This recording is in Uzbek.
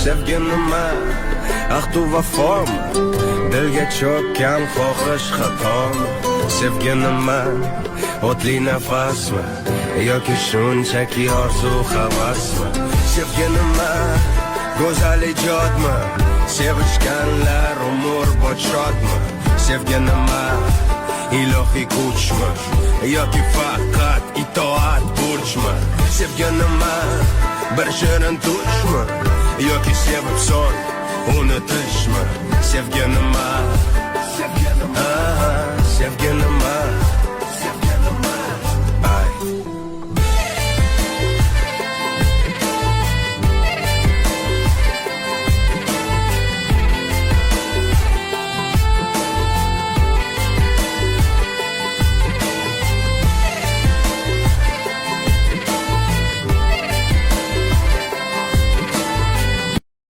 sevgi nima, ahdu vafomi, dilga cho'kkan xohish xatomi? Sevgi nima, o'tli nafasmi, yoki shunchaki orzu havasmi? Sevgi nima, go'zal ijodmi, sevishganlar umrbod shodmi? Sevgi nima, ilohiy kuchmi, yoki faqat itoat burchmi? Sevgi nima, bir shirin tushmi, yoki sevib so'ng unutishmi? Sevgi nima, sevgi nima, sevgi nima?